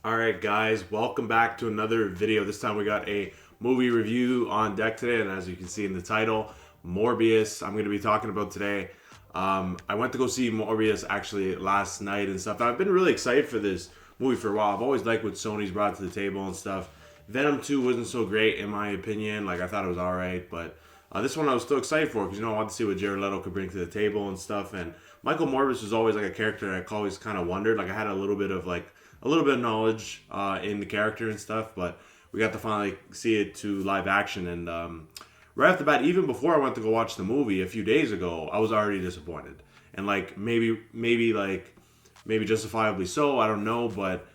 Alright guys, welcome back to another video. This time we got a movie review on deck today, and as you can see in the title, Morbius, I'm going to be talking about today. I went to go see Morbius actually last night and stuff. I've been really excited for this movie for a while. I've always liked what Sony's brought to the table and stuff. Venom 2 wasn't so great in my opinion. Like, I thought it was alright, but this one I was still excited for because, I wanted to see what Jared Leto could bring to the table and stuff. And Michael Morbius was always like a character I always kind of wondered. Like, I had a little bit of knowledge in the character and stuff, but we got to finally see it to live action. And right off the bat, even before I went to go watch the movie a few days ago, I was already disappointed. And like maybe justifiably so, I don't know, but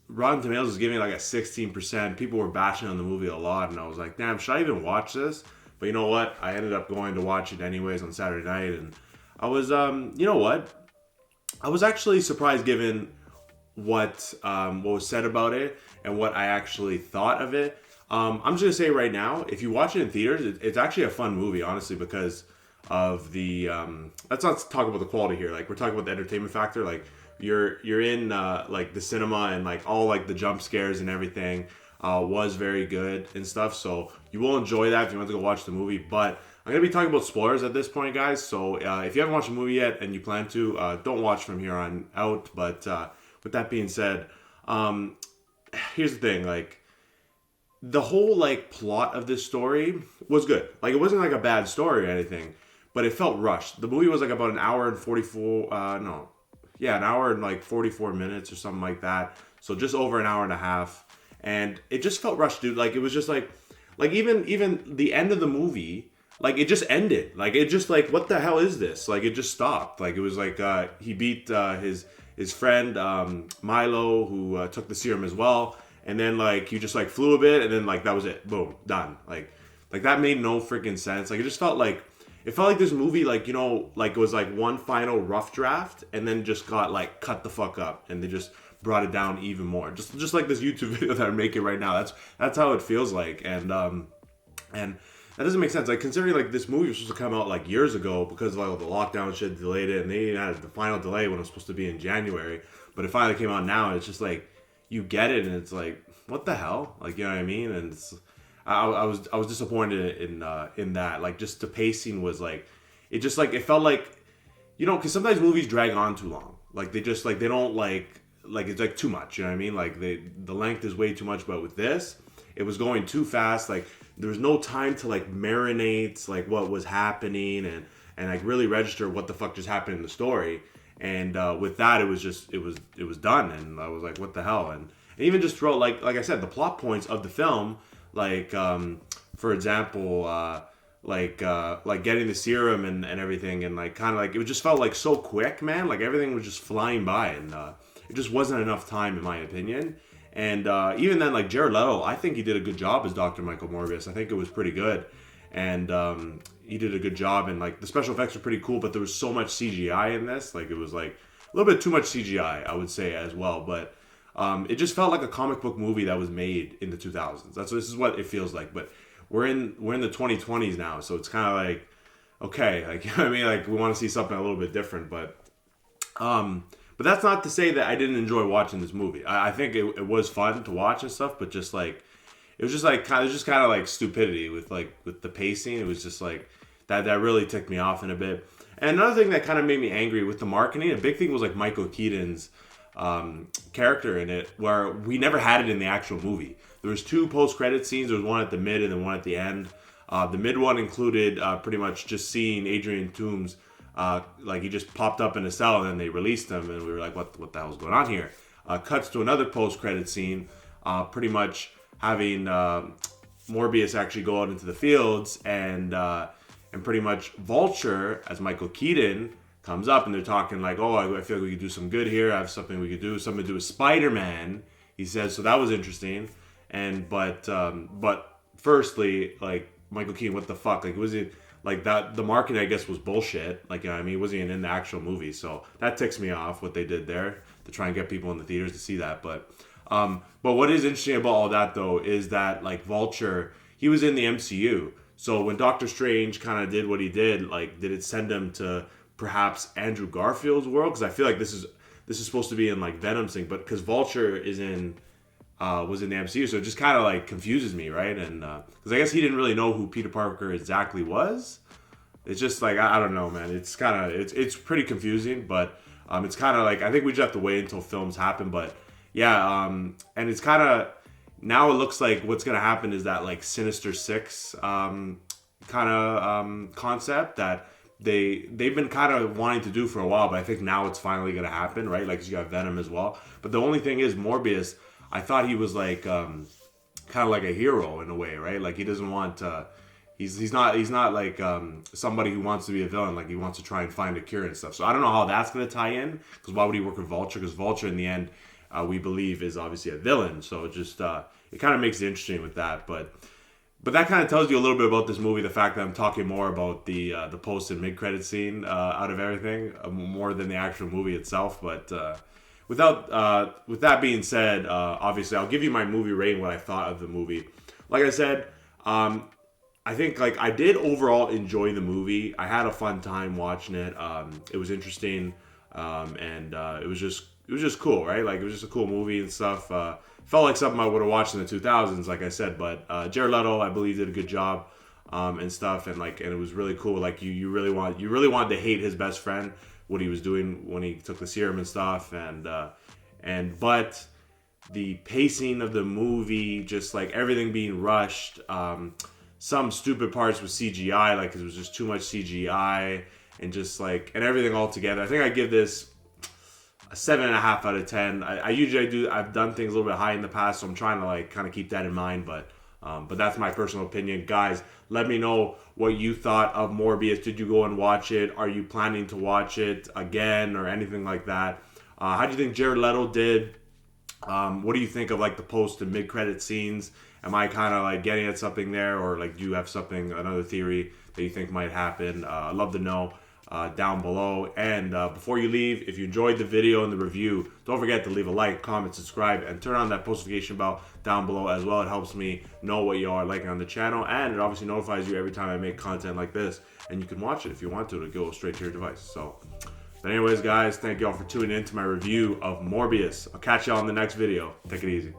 Rotten Tomatoes is giving like a 16%. People were bashing on the movie a lot, and I was like, damn, should I even watch this? But you know what? I ended up going to watch it anyways on Saturday night, and I was, you know what? I was actually surprised given what was said about it and what I actually thought of it. I'm just gonna say right now, if you watch it in theaters, it's actually a fun movie, honestly, because of the. Let's not talk about the quality here. Like, we're talking about the entertainment factor. Like, you're in like the cinema, and like all like the jump scares and everything was very good and stuff. So you will enjoy that if you want to go watch the movie. But I'm gonna be talking about spoilers at this point, guys. So if you haven't watched the movie yet and you plan to, don't watch from here on out. But with that being said, here's the thing: like, the whole like plot of this story was good. Like, it wasn't like a bad story or anything, but it felt rushed. The movie was like about an hour and 44. No, yeah, an hour and like 44 minutes or something like that. So just over an hour and a half, and it just felt rushed, dude. Like, it was just like even the end of the movie. Like, it just ended. Like, it just like, what the hell is this? Like, it just stopped. Like, it was like he beat his friend Milo, who took the serum as well, and then like he just like flew a bit, and then like that was it. Boom, done. Like that made no freaking sense. Like, it felt like this movie, like, like it was like one final rough draft, and then just got like cut the fuck up, and they just brought it down even more. Just like this YouTube video that I'm making right now. That's how it feels like, and that doesn't make sense. Like, considering like this movie was supposed to come out like years ago because of like the lockdown shit delayed it, and they even had the final delay when it was supposed to be in January. But it finally came out now, and it's just like you get it, and it's like, what the hell? Like, you know what I mean? And I was disappointed in that. Like, just the pacing was like, it felt like, because sometimes movies drag on too long. Like, they just like, they don't like it's like too much. You know what I mean? Like, the length is way too much. But with this, it was going too fast. Like, there was no time to like marinate like what was happening and like really register what the fuck just happened in the story. And with that, it was done, and I was like, what the hell? And even just throw like I said, the plot points of the film, like for example, like getting the serum and everything, and like kind of like it just felt like so quick, man. Like, everything was just flying by, and it just wasn't enough time, in my opinion. And even then, like, Jared Leto, I think he did a good job as Dr. Michael Morbius. I think it was pretty good. And he did a good job. And, like, the special effects were pretty cool, but there was so much CGI in this. Like, it was, like, a little bit too much CGI, I would say, as well. But it just felt like a comic book movie that was made in the 2000s. This is what it feels like. But we're in the 2020s now, so it's kind of like, okay, like, you know what I mean? Like, we want to see something a little bit different. But that's not to say that I didn't enjoy watching this movie. I think it was fun to watch and stuff, but just like, it was just kind of like stupidity with the pacing. It was just like that really ticked me off in a bit. And another thing that kind of made me angry with the marketing, a big thing was like Michael Keaton's character in it, where we never had it in the actual movie. There was two post-credit scenes. There was one at the mid and then one at the end. The mid one included pretty much just seeing Adrian Toomes. Like, he just popped up in a cell, and then they released him, and we were like, what the hell's going on here? Cuts to another post-credit scene, pretty much having Morbius actually go out into the fields, and pretty much Vulture, as Michael Keaton, comes up, and they're talking like, oh, I feel like we could do some good here. I have something we could do. Something to do with Spider-Man, he says. So that was interesting. But firstly, like, Michael Keaton, what the fuck? Like, was it... Like, that, the marketing, I guess, was bullshit. Like, you know what I mean? It wasn't even in the actual movie. So that ticks me off, what they did there, to try and get people in the theaters to see that. But what is interesting about all that, though, is that, like, Vulture, he was in the MCU. So when Doctor Strange kind of did what he did, like, did it send him to perhaps Andrew Garfield's world? Because I feel like this this is supposed to be in like Venom's thing, but because Vulture is in was in the MCU, so it just kind of like confuses me, right? And because I guess he didn't really know who Peter Parker exactly was. It's just like I don't know, man. It's kind of it's pretty confusing, but it's kind of like I think we just have to wait until films happen. But yeah, and it's kind of now it looks like what's gonna happen is that like Sinister Six kind of concept that they've been kind of wanting to do for a while, but I think now it's finally gonna happen, right? Like you got Venom as well. But the only thing is Morbius. I thought he was like kind of like a hero in a way, right? Like he doesn't want he's not like somebody who wants to be a villain. Like he wants to try and find a cure and stuff. So I don't know how that's gonna tie in, because why would he work with Vulture? Because Vulture in the end we believe is obviously a villain. So it just it kind of makes it interesting with that. But that kind of tells you a little bit about this movie. The fact that I'm talking more about the post and mid credit scene out of everything, more than the actual movie itself. But with that being said, obviously I'll give you my movie rating, what I thought of the movie. Like I said, I think like I did overall enjoy the movie. I had a fun time watching it. It was interesting, and it was just cool, right? Like it was just a cool movie and stuff. Felt like something I would have watched in the 2000s, like I said. But Jared Leto, I believe, did a good job and stuff, and it was really cool. Like you really wanted to hate his best friend, what he was doing when he took the serum and stuff, but the pacing of the movie, just like everything being rushed. Some stupid parts with CGI, like it was just too much CGI, and just like and everything all together. I think I give this a 7.5 out of 10. I've done things a little bit high in the past, so I'm trying to like kind of keep that in mind. But that's my personal opinion, guys. Let me know what you thought of Morbius. Did you go and watch it? Are you planning to watch it again or anything like that? How do you think Jared Leto did? What do you think of like the post and mid credit scenes? Am I kind of like getting at something there, or like do you have another theory that you think might happen? I'd love to know down below. And before you leave, if you enjoyed the video and the review, don't forget to leave a like, comment, subscribe, and turn on that post notification bell down below as well. It helps me know what you are liking on the channel, and it obviously notifies you every time I make content like this. And you can watch it if you want to. It'll go straight to your device. So, but anyways, guys, thank you all for tuning in to my review of Morbius. I'll catch you all in the next video. Take it easy.